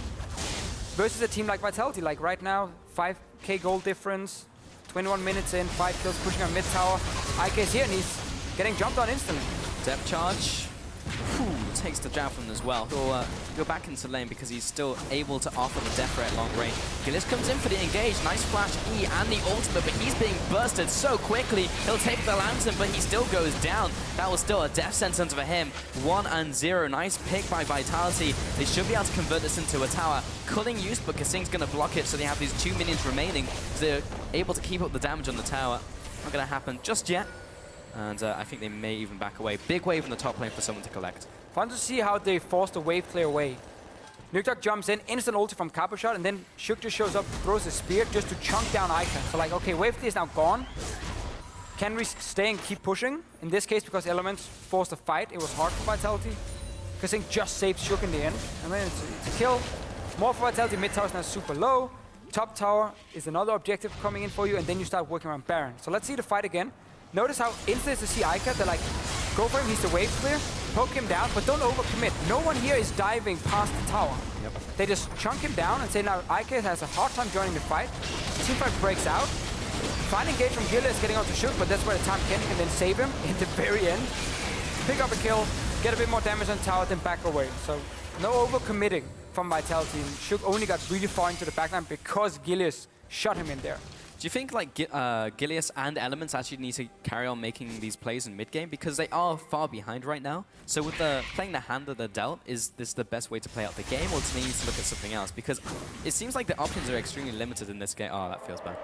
Versus a team like Vitality, like right now, 5k gold difference, 21 minutes in, 5 kills pushing on mid tower. Eika is here and he's getting jumped on instantly. Depth charge. Takes the javelin as well. He'll go back into lane because he's still able to offer the death ray at long range. Gilius comes in for the engage. Nice flash E and the ultimate, but he's being bursted so quickly. He'll take the lantern, but he still goes down. That was still a death sentence for him. 1-0. Nice pick by Vitality. They should be able to convert this into a tower. Culling use, but KaSing's going to block it, so they have these 2 minions remaining. So they're able to keep up the damage on the tower. Not going to happen just yet. And I think they may even back away. Big wave in the top lane for someone to collect. Fun to see how they force the wave clear away. Nukeduck jumps in, instant ulti from Cabochard, and then Shook just shows up, throws a spear just to chunk down Eika. So like, okay, wave clear is now gone. Can we stay and keep pushing? In this case, because Elements forced a fight, it was hard for Vitality. KaSing just saved Shook in the end. And then it's a kill. More for Vitality, mid tower is now super low. Top tower is another objective coming in for you, and then you start working around Baron. So let's see the fight again. Notice how instant to see Eika, they're like, go for him, he's the wave clear, poke him down, but don't overcommit. No one here is diving past the tower. They just chunk him down and say now Eika has a hard time joining the fight. Teamfight breaks out. Fine engage from Gilius getting onto Shook, but that's where the Tahm Kench can then save him in the very end. Pick up a kill, get a bit more damage on tower, then back away. So no overcommitting from Vitality. And Shook only got really far into the backline because Gilius shot him in there. Do you think like Gilius and Elements actually need to carry on making these plays in mid game, because they are far behind right now? So with playing the hand that they're dealt, is this the best way to play out the game, or do they need to look at something else? Because it seems like the options are extremely limited in this game. Oh, that feels bad.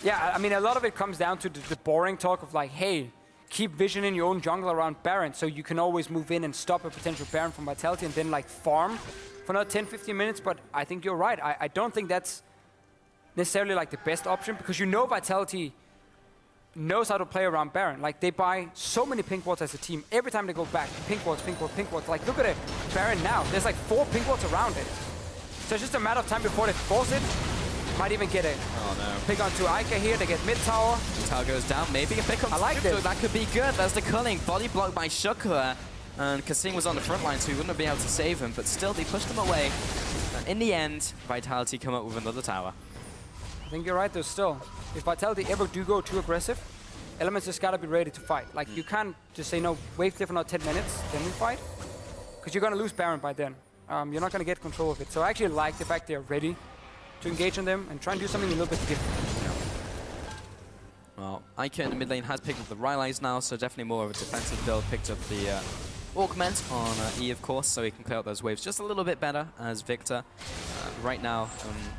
Yeah, I mean, a lot of it comes down to the boring talk of like, hey, keep visioning your own jungle around Baron, so you can always move in and stop a potential Baron from Vitality, and then like farm for another 10-15 minutes. But I think you're right. I don't think that's necessarily like the best option, because you know Vitality knows how to play around Baron. Like, they buy so many pink wards as a team. Every time they go back, pink wards, pink wards, pink wards. Like, look at it. Baron now. There's like 4 pink wards around it. So it's just a matter of time before they force it. Might even get it. Oh no. Pick onto Eika here. They get mid tower. Tower goes down. Maybe a pick up. I like this. That could be good. There's the culling. Body blocked by Shukla. And KaSing was on the front line, so he wouldn't be able to save him. But still, they pushed him away. And in the end, Vitality come up with another tower. I think you're right, though, still. If Vitality ever do go too aggressive, Elements just gotta be ready to fight. Like, you can't just say, no, wave clear for another 10 minutes, then we fight. Because you're gonna lose Baron by then. You're not gonna get control of it. So I actually like the fact they're ready to engage on them and try and do something a little bit different. You know? Well, Eika in the mid lane has picked up the Rylai's now, so definitely more of a defensive build. Picked up the Augment on E, of course, so he can clear out those waves just a little bit better as Viktor. Right now,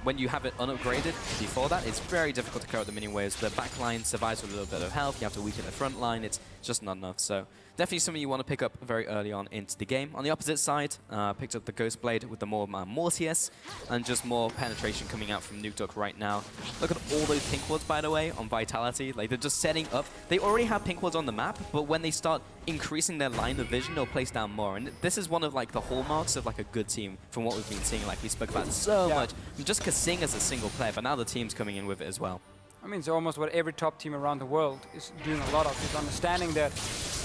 when you have it unupgraded before that, it's very difficult to clear out the minion waves. The back line survives with a little bit of health. You have to weaken the front line. It's just not enough. So definitely something you want to pick up very early on into the game. On the opposite side, picked up the Ghost Blade with the more Mortius and just more penetration coming out from Nukeduck right now. Look at all those pink wards, by the way, on Vitality. Like, they're just setting up. They already have pink wards on the map, but when they start increasing their line of vision, they'll place down more. And this is one of like the hallmarks of like a good team from what we've been seeing. Like we spoke about so much. And just KaSing as a single player, but now the team's coming in with it as well. I mean, it's almost what every top team around the world is doing a lot of, is understanding that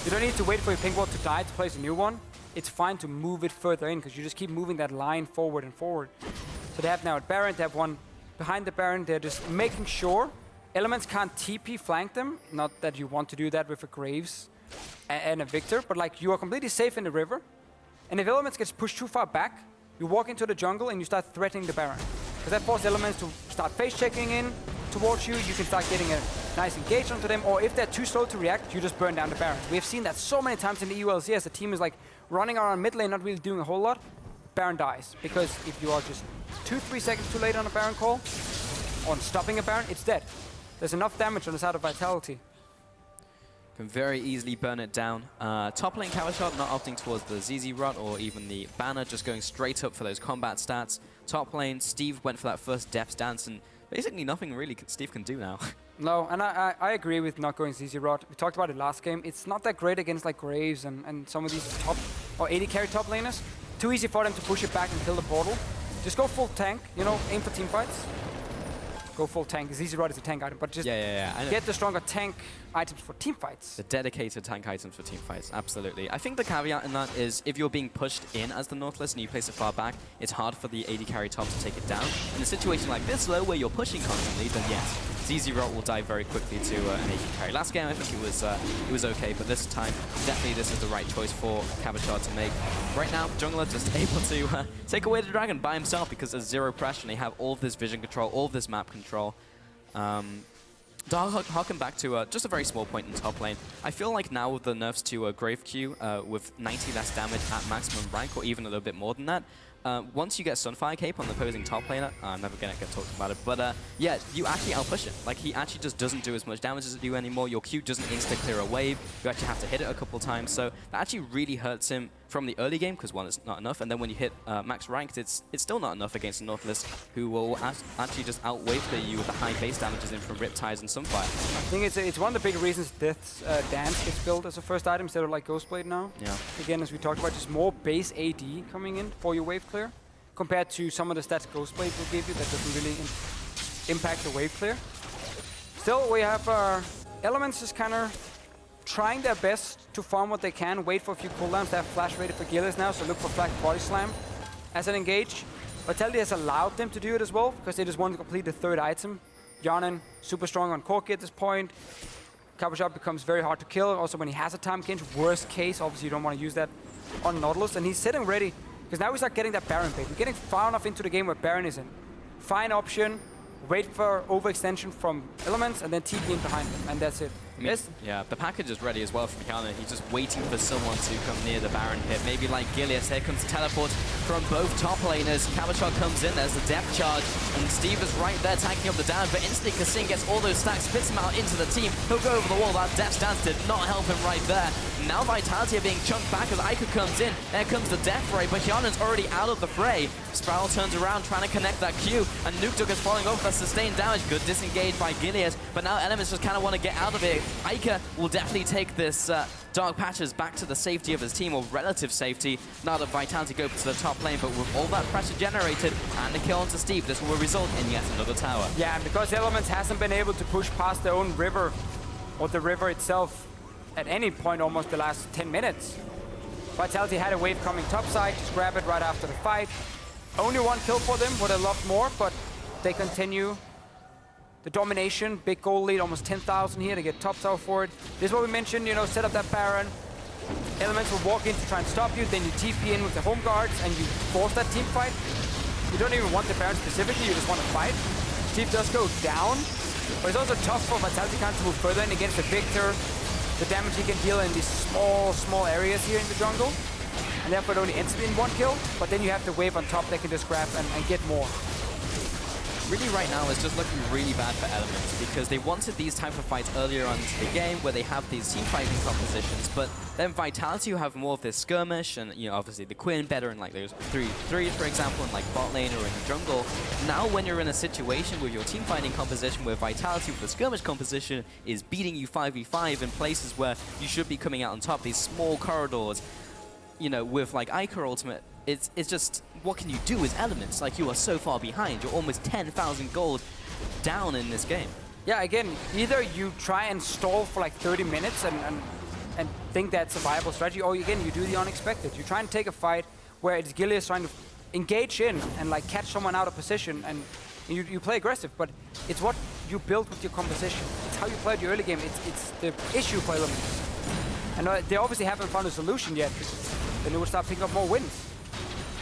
you don't need to wait for your pink ward to die to place a new one. It's fine to move it further in, because you just keep moving that line forward and forward. So they have now at Baron, they have one behind the Baron. They're just making sure Elements can't TP flank them. Not that you want to do that with a Graves and a Viktor, but like, you are completely safe in the river. And if Elements gets pushed too far back, you walk into the jungle and you start threatening the Baron. Because that forces Elements to start face checking in towards you. You can start getting a nice engage onto them, or if they're too slow to react, you just burn down the Baron. We have seen that so many times in the LCS. The team is like running around mid lane, not really doing a whole lot. Baron dies. Because if you are just 2-3 seconds too late on a Baron call, on stopping a Baron, it's dead. There's enough damage on the side of Vitality. Can very easily burn it down. Top lane Cabochard not opting towards the ZZ Rot or even the banner, just going straight up for those combat stats. Top lane, Steve went for that first Death's Dance, and basically nothing really Steve can do now. No, and I agree with not going ZZ Rot. We talked about it last game. It's not that great against like Graves and some of these top or AD carry top laners. Too easy for them to push it back and kill the portal. Just go full tank, you know, aim for team fights. Go full tank. ZZ Rod is a tank item, but just get the stronger tank items for team fights. The dedicated tank items for team fights, absolutely. I think the caveat in that is if you're being pushed in as the Nautilus and you place it far back, it's hard for the AD carry top to take it down. In a situation like this, though, where you're pushing constantly, then yes, ZZ Rot will die very quickly to an AD carry. Last game, I think it was okay, but this time, definitely this is the right choice for Cabochard to make. Right now, Jungler just able to take away the dragon by himself because there's zero pressure and they have all of this vision control, all of this map control. To harken back to just a very small point in top lane, I feel like now with the nerfs to Grave Q with 90 less damage at maximum rank, or even a little bit more than that, once you get Sunfire Cape on the opposing top laner, I'm never going to get talked about it, but yeah, you actually outpush it. Like, he actually just doesn't do as much damage as you do anymore. Your Q doesn't insta-clear a wave. You actually have to hit it a couple times, so that actually really hurts him from the early game, because one, it's not enough, and then when you hit max ranked, it's still not enough against the Nautilus, who will actually just out-wave clear you with the high base damages in from Riptides and Sunfire. I think it's one of the big reasons Death's Dance gets built as a first item instead of like Ghostblade now. Yeah. Again, as we talked about, just more base AD coming in for your wave clear, compared to some of the stats Ghostblade will give you that doesn't really impact the wave clear. Still, we have Elements just kind of trying their best to farm what they can, wait for a few cooldowns. They have flash rated for Gilius now, so look for flash body slam as an engage. Vitality has allowed them to do it as well, because they just want to complete the third item. Hjarnan, super strong on Corki at this point. Cabochard becomes very hard to kill. Also, when he has a Tahm Kench, worst case, obviously you don't want to use that on Nautilus. And he's sitting ready, because now we start getting that Baron bait. We're getting far enough into the game where Baron is in. Fine option, wait for overextension from Elements, and then TP in behind them, and that's it. I mean, yeah, the package is ready as well from Hjarnan. He's just waiting for someone to come near the Baron hit. Maybe like Gilius, here comes the teleport. from both top laners. Cabochard comes in, there's the depth charge, and Steve is right there tanking up the damage, but instantly KaSing gets all those stacks, spits him out into the team. He'll go over the wall. That depth stance did not help him right there. Now Vitality are being chunked back as Eika comes in. There comes the death ray, but Hjarnan's already out of the fray. Sprattel turns around trying to connect that Q, and Nukeduck is falling off that sustained damage. Good disengage by Gilius, but now Elements just kind of want to get out of it. Eika will definitely take this Dark Patches back to the safety of his team, or relative safety, now that Vitality go to the top lane, but with all that pressure generated and the kill onto Steve, this will result in yet another tower. Yeah, and because Elements hasn't been able to push past their own river, or the river itself, at any point almost the last 10 minutes. Vitality had a wave coming topside, just grab it right after the fight. Only one kill for them, would have loved more, but they continue the domination. Big goal lead, almost 10,000 here to get top tower for it. This is what we mentioned, you know, set up that Baron. Elements will walk in to try and stop you, then you TP in with the home guards and you force that team fight. You don't even want the Baron specifically, you just want to fight. Steve does go down, but it's also tough for Vitality to move further in against the Viktor. The damage he can deal in these small areas here in the jungle. And therefore it only ends in one kill, but then you have the wave on top that can just grab and get more. Really right now it's just looking really bad for Elements, because they wanted these type of fights earlier on into the game where they have these team fighting compositions, but then Vitality who have more of this skirmish, and you know, obviously the Quinn better in like those 3-3s for example, in like bot lane or in the jungle. Now when you're in a situation with your team fighting composition where Vitality with the skirmish composition is beating you 5v5 in places where you should be coming out on top, these small corridors, you know, with like Eika ultimate, it's just, what can you do as Elements? Like, you are so far behind. You're almost 10,000 gold down in this game. Yeah, again, either you try and stall for like 30 minutes and think that's a viable strategy, or again, you do the unexpected. You try and take a fight where it's Gilius trying to engage in and like catch someone out of position, and you play aggressive, but it's what you build with your composition. It's how you played your early game. It's the issue for Elements. And they obviously haven't found a solution yet. Then they would start picking up more wins.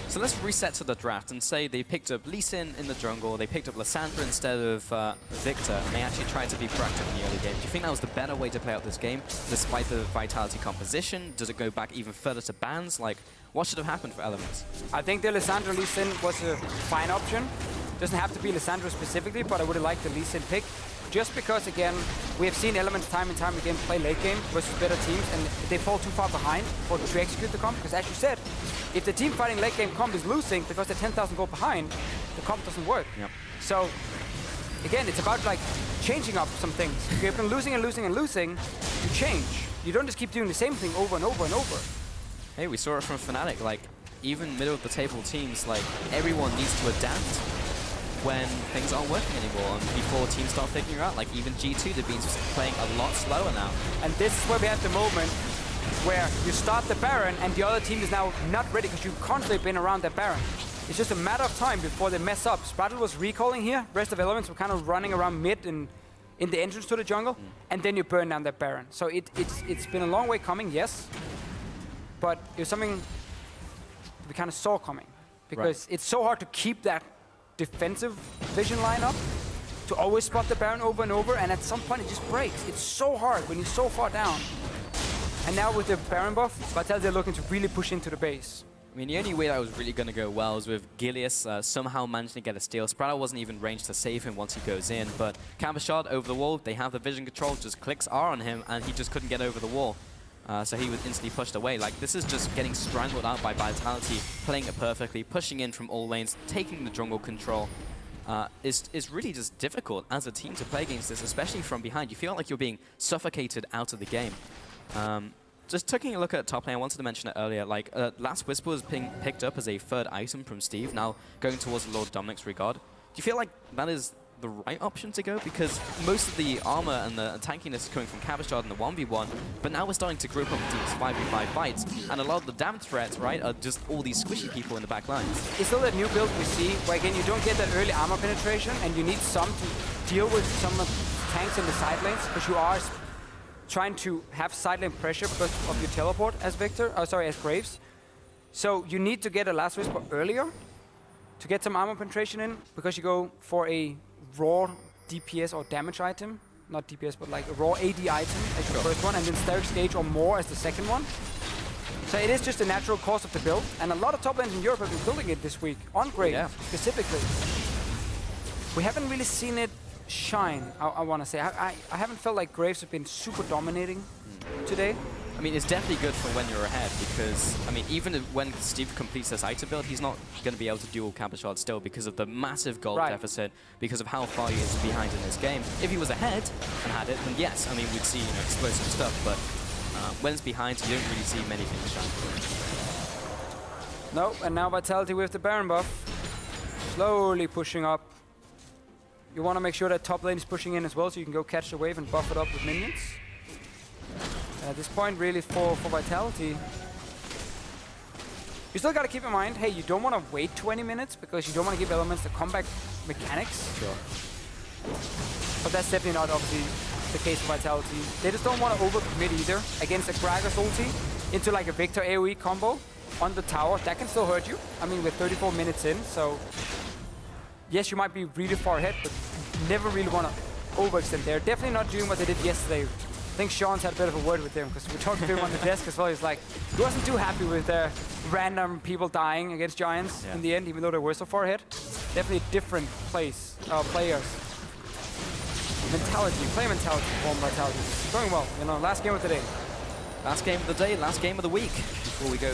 So let's reset to the draft and say they picked up Lucian in the jungle, they picked up Lissandra instead of Viktor, and they actually tried to be proactive in the early game. Do you think that was the better way to play out this game, despite the Vitality composition? Does it go back even further to bans? Like, what should have happened for Elements? I think the Lissandra Lucian was a fine option. Doesn't have to be Lissandra specifically, but I would have liked the Lucian pick. Just because, again, we have seen Elements time and time again play late game versus better teams, and they fall too far behind to execute the comp. Because as you said, if the team fighting late game comp is losing because they're 10,000 gold behind, the comp doesn't work. Yep. So, again, it's about like changing up some things. If you've been losing and losing and losing, you change. You don't just keep doing the same thing over and over and over. Hey, we saw it from Fnatic. Like, even middle of the table teams, like, everyone needs to adapt when things aren't working anymore, and before teams start figuring out, like even G2, they've been playing a lot slower now. And this is where we have the moment where you start the Baron and the other team is now not ready because you've constantly been around that Baron. It's just a matter of time before they mess up. Sprattel was recalling here, rest of Elements were kind of running around mid in the entrance to the jungle, and then you burn down that Baron. So it's been a long way coming, yes, but it was something we kind of saw coming, because it's so hard to keep that defensive vision lineup, to always spot the Baron over and over, and at some point it just breaks. It's so hard when you're so far down. And now with the Baron buff, Vitality are looking to really push into the base. I mean, the only way that was really going to go well was with Gilius somehow managing to get a steal. Sprattel wasn't even ranged to save him once he goes in, but Cabochard over the wall, they have the vision control, just clicks R on him, and he just couldn't get over the wall. So he was instantly pushed away. Like, this is just getting strangled out by Vitality, playing it perfectly, pushing in from all lanes, taking the jungle control. It's really just difficult as a team to play against this, especially from behind. You feel like you're being suffocated out of the game. Just taking a look at top lane, I wanted to mention it earlier, like, Last Whisper was picked up as a third item from Steve, now going towards Lord Dominic's regard. Do you feel like that is the right option to go? Because most of the armor and the tankiness is coming from Cabochard in the 1v1, but now we're starting to group up these 5v5 fights, and a lot of the damage threats, right, are just all these squishy people in the back lines. It's still that new build we see, where again, you don't get that early armor penetration, and you need some to deal with some of the tanks in the side lanes, because you are trying to have side lane pressure because of your teleport as as Graves. So you need to get a Last Whisper earlier to get some armor penetration in, because you go for a raw DPS or damage item, not DPS, but like a raw AD item as your first one, and then Steric's Gauge or more as the second one. So it is just a natural course of the build, and a lot of top lanes in Europe have been building it this week, on Graves specifically. We haven't really seen it shine, I want to say. I haven't felt like Graves have been super dominating today. I mean, it's definitely good for when you're ahead because, I mean, even when Steve completes this item build, he's not going to be able to duel Cabochard still because of the massive gold deficit, because of how far he is behind in this game. If he was ahead and had it, then yes, I mean, we'd see explosive stuff, but when it's behind, you don't really see many things shine. No, and now Vitality with the Baron buff. Slowly pushing up. You want to make sure that top lane is pushing in as well, so you can go catch the wave and buff it up with minions. At this point, really, for Vitality, you still got to keep in mind, hey, you don't want to wait 20 minutes because you don't want to give elements the comeback mechanics. Sure. But that's definitely not, obviously, the case for Vitality. They just don't want to overcommit either against a Gragas ulti into like a Viktor AoE combo on the tower. That can still hurt you. I mean, with 34 minutes in, so yes, you might be really far ahead, but never really want to overextend there. Definitely not doing what they did yesterday. I think Sean's had a bit of a word with him because we talked to him on the desk as well. He's like, he wasn't too happy with random people dying against Giants in the end, even though they were so far ahead. Definitely a different players. Mentality, play mentality, form Vitality. Going well, you know, last game of the day. Last game of the day, last game of the week. Before we go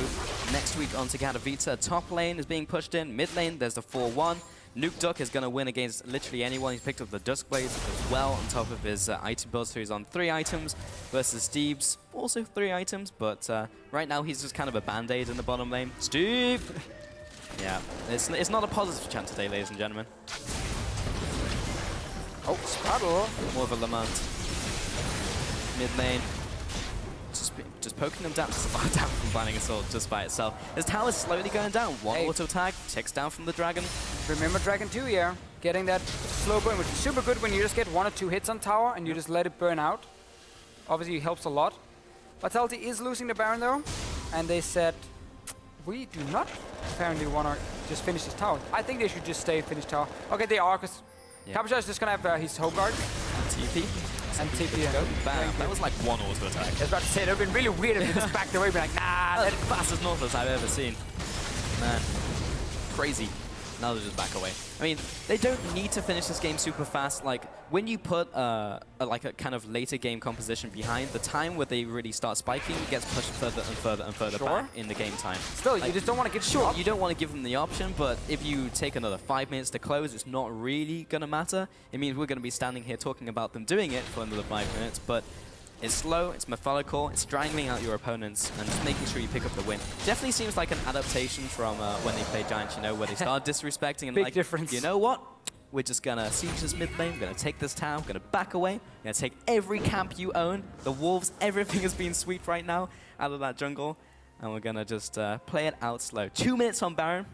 next week on to Katowice, top lane is being pushed in, mid lane there's the 4-1. Nukeduck is going to win against literally anyone. He's picked up the Duskblade as well on top of his item build, so he's on 3 items versus Steve's also 3 items, but right now he's just kind of a band-aid in the bottom lane. Steve! Yeah, it's not a positive chant today, ladies and gentlemen. Oh, Sprattel. More of a lament. Mid lane. Just poking them down. Down from Binding Assault just by itself. His tower's slowly going down. One auto tag, ticks down from the Dragon. Remember Dragon 2, yeah. Getting that slow burn, which is super good when you just get 1 or 2 hits on tower and you just let it burn out. Obviously, it helps a lot. Vitality is losing the Baron though, and they said, we do not apparently want to just finish this tower. I think they should just stay finish tower. Okay, they are, because Cabochard is just going to have his home guard. TP. And TP. Bam. That was like 1 auto attack. I was about to say, it would have been really weird if they just backed away, be like, nah. That's the fastest Nautilus I've ever seen. Man. Crazy. Now they just back away. I mean, they don't need to finish this game super fast. Like, when you put like a kind of later game composition behind, the time where they really start spiking gets pushed further and further and further back in the game time. Still, like, you just don't want to get sure. You don't want to give them the option, but if you take another 5 minutes to close, it's not really going to matter. It means we're going to be standing here talking about them doing it for another 5 minutes, but it's slow, it's methodical, it's strangling out your opponents and just making sure you pick up the win. Definitely seems like an adaptation from when they played Giants, you know, where they started disrespecting and big like, difference. You know what? We're just gonna siege this mid lane, we're gonna take this town, we're gonna back away, we're gonna take every camp you own, the wolves, everything is being swept right now out of that jungle, and we're gonna just play it out slow. 2 minutes on Baron.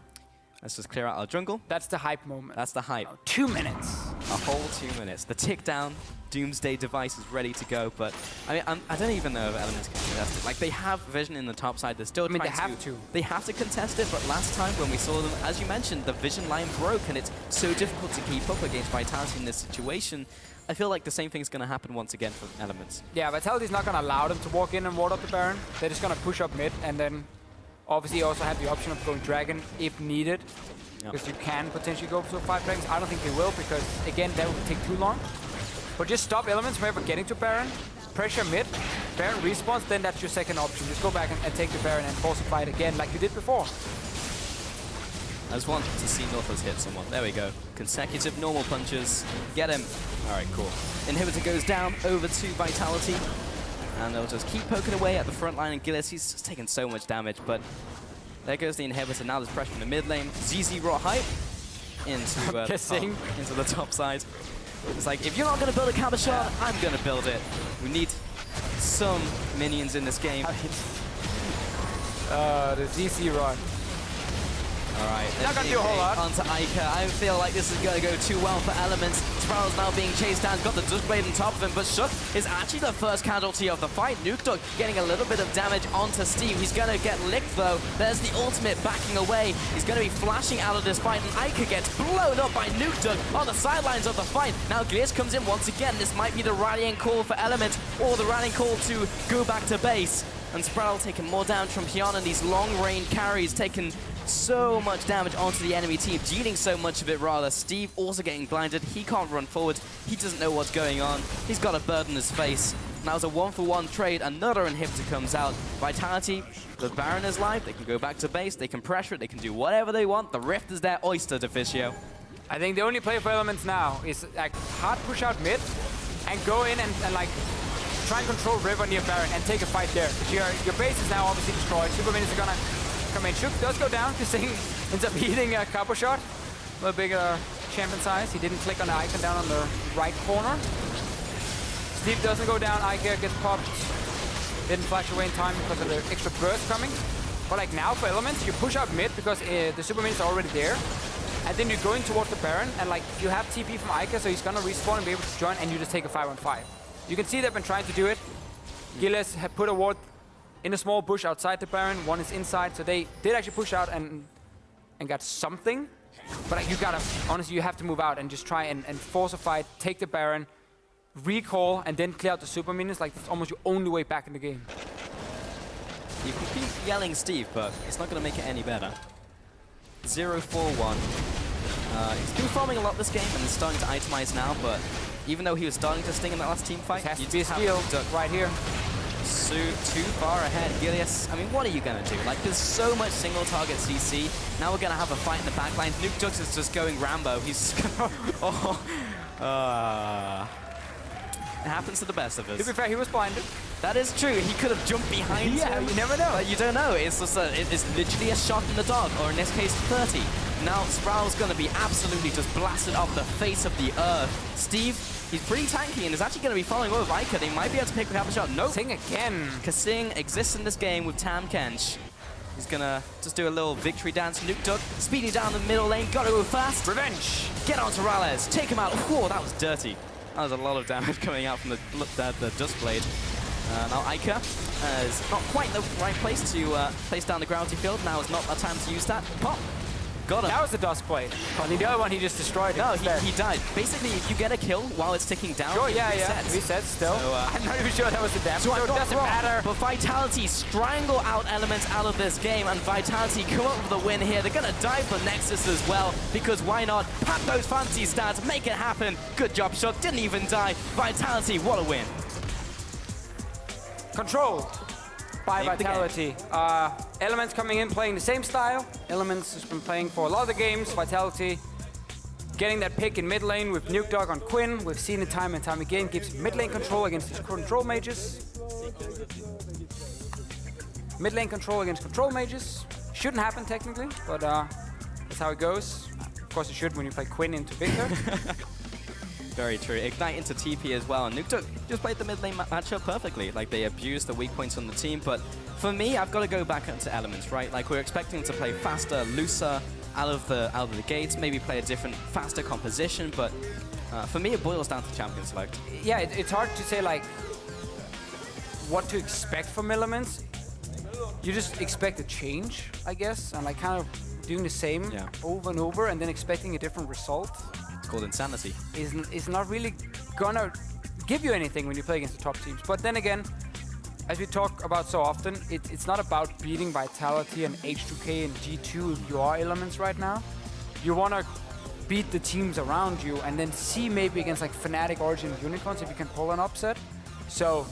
Let's just clear out our jungle. That's the hype moment. That's the hype. Oh, 2 minutes. A whole 2 minutes. The tick down, Doomsday device is ready to go, but I mean, I don't even know if Elements can contest it. Like, they have vision in the top side. They're still trying to. They have to contest it, but last time when we saw them, as you mentioned, the vision line broke, and it's so difficult to keep up against Vitality in this situation. I feel like the same thing's going to happen once again for Elements. Yeah, Vitality's not going to allow them to walk in and ward up the Baron. They're just going to push up mid, and then obviously you also have the option of going Dragon if needed. Because you can potentially go for 5 dragons. I don't think they will, because again, that would take too long. But just stop Elements from ever getting to Baron, pressure mid, Baron respawns, then that's your second option. Just go back and take the Baron and force a fight again like you did before. I just want to see Nautilus hit someone. There we go. Consecutive normal punches. Get him. All right, cool. Inhibitor goes down over to Vitality. And they'll just keep poking away at the front line. And Gilius, he's just taking so much damage, but there goes the inhibitor. Now there's pressure in the mid lane. ZZ raw hype into into the top side. It's like, if you're not going to build a Cabochard, I'm going to build it. We need some minions in this game. The ZZ run. All right, not going to do a whole lot. Onto Eika. I feel like this is going to go too well for Elements. Sprattel's now being chased down. He's got the Duskblade on top of him, but Shook is actually the first casualty of the fight. Nukeduck getting a little bit of damage onto Steve. He's going to get licked, though. There's the ultimate backing away. He's going to be flashing out of this fight, and Eika gets blown up by Nukeduck on the sidelines of the fight. Now Gilius comes in once again. This might be the rallying call for Elements, or the rallying call to go back to base. And Sprattel taking more damage from Hjarnan. These long-range carries taking so much damage onto the enemy team, dealing so much of it rather. Steve also getting blinded. He can't run forward. He doesn't know what's going on. He's got a bird in his face. Now it's a 1-for-1 trade. Another inhibitor comes out. Vitality, the Baron is live. They can go back to base. They can pressure it. They can do whatever they want. The Rift is their oyster, Deficio. I think the only play for Elements now is like hard push out mid and go in and like try and control River near Baron and take a fight there. Your base is now obviously destroyed. Super minions are gonna come in. Shook does go down. KaSing ends up eating a Cabochard. A little bigger champion size. He didn't click on the icon down on the right corner. Steve doesn't go down. Eika gets popped. Didn't flash away in time because of the extra burst coming. But like now for Elements, you push out mid because the super minions are already there. And then you're going towards the Baron, and like you have TP from Eika, so he's gonna respawn and be able to join, and you just take a 5-on-5. You can see they've been trying to do it. Gilius had put a ward in a small bush outside the Baron. One is inside, so they did actually push out and got something. But like, you gotta, honestly, you have to move out and just try and force a fight, take the Baron, recall, and then clear out the super minions. Like, that's almost your only way back in the game. You can keep yelling Steve, but it's not gonna make it any better. 0-4-1. He's been farming a lot this game and is starting to itemize now, but even though he was starting to sting in that last team fight, has to be a steal right here. So too far ahead, Gilius. I mean, what are you gonna do? Like, there's so much single target CC. Now we're gonna have a fight in the backline. Nukeduck is just going Rambo. He's gonna. It happens to the best of us. To be fair, he was blinded. That is true. He could have jumped behind him. You never know. But you don't know. It's just it's literally a shot in the dark, or in this case, 30. Now Sprattel's going to be absolutely just blasted off the face of the earth. Steve, he's pretty tanky and is actually going to be following over Eika. They might be able to pick up a shot. Nope. KaSing again. KaSing exists in this game with Tahm Kench. He's going to just do a little victory dance. Nukeduck speeding down the middle lane. Got to go fast. Revenge. Get on to MrRallez. Take him out. Whoa, that was dirty. That was a lot of damage coming out from the Dust Blade. Now Eika is not quite the right place to place down the gravity field. Now is not a time to use that. Pop! Got him. That was the Dust Blade. On the other one, he just destroyed it. No, he died. Basically, if you get a kill while it's ticking down, sure, it resets still. So, I'm not even sure that was the damage. So it doesn't matter. But Vitality strangle out Elements out of this game, and Vitality come up with a win here. They're going to dive for Nexus as well, because why not? Pat those fancy stats, make it happen. Good job, Shook. Didn't even die. Vitality, what a win. Control by Vitality. Elements coming in, playing the same style. Elements has been playing for a lot of the games. Vitality getting that pick in mid lane with Nukeduck on Quinn. We've seen it time and time again. Gives mid lane control against his control mages. Mid lane control against control mages. Shouldn't happen technically, but that's how it goes. Of course it should when you play Quinn into Viktor. Very true. Ignite into TP as well. And Nukeduck just played the mid lane matchup perfectly. Like, they abused the weak points on the team. But for me, I've got to go back into Elements, right? Like, we're expecting to play faster, looser out of the gates. Maybe play a different, faster composition. But for me, it boils down to champion select. Yeah, it's hard to say, like, what to expect from Elements. You just expect a change, I guess. And, like, kind of doing the same over and over and then expecting a different result. Called insanity. Is not really gonna give you anything when you play against the top teams. But then again, as we talk about so often, it's not about beating Vitality and H2K and G2 if you are Elements right now. You want to beat the teams around you and then see maybe against like Fnatic, Origin, Unicorns if you can pull an upset. So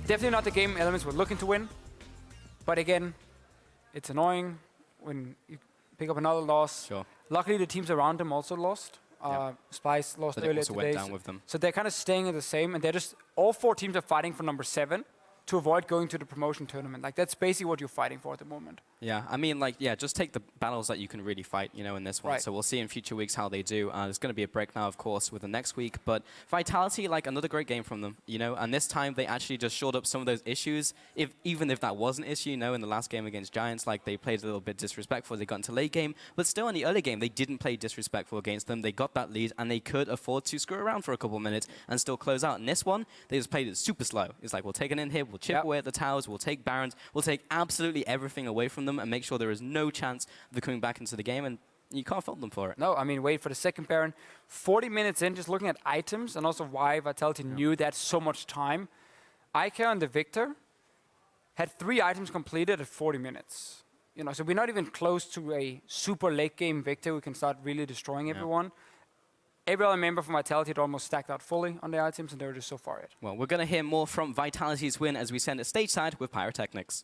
definitely not the game Elements were looking to win. But again, it's annoying when you pick up another loss. Sure. Luckily, the teams around them also lost. Spice lost earlier today. Went down with them. So they're kind of staying in the same, and they're just all 4 teams are fighting for number 7 to avoid going to the promotion tournament. Like, that's basically what you're fighting for at the moment. Yeah, I mean, like, yeah, just take the battles that you can really fight, you know, in this one. Right. So we'll see in future weeks how they do. There's going to be a break now, of course, with the next week. But Vitality, like, another great game from them, you know. And this time, they actually just shored up some of those issues. Even if that was an issue, you know, in the last game against Giants, like, they played a little bit disrespectful. They got into late game. But still, in the early game, they didn't play disrespectful against them. They got that lead, and they could afford to screw around for a couple of minutes and still close out. In this one, they just played it super slow. It's like, we'll take an in-hit, we'll chip away at the towers, we'll take Barons, we'll take absolutely everything away from them and make sure there is no chance of coming back into the game, and you can't fault them for it. No, I mean, wait for the second Baron. 40 minutes in, just looking at items, and also why Vitality knew that so much time. Eika and the Viktor had 3 items completed at 40 minutes. You know, so we're not even close to a super late game Viktor. We can start really destroying everyone. Every other member from Vitality had almost stacked out fully on the items, and they were just so far ahead. Well, we're going to hear more from Vitality's win as we send it stateside with Pyrotechnics.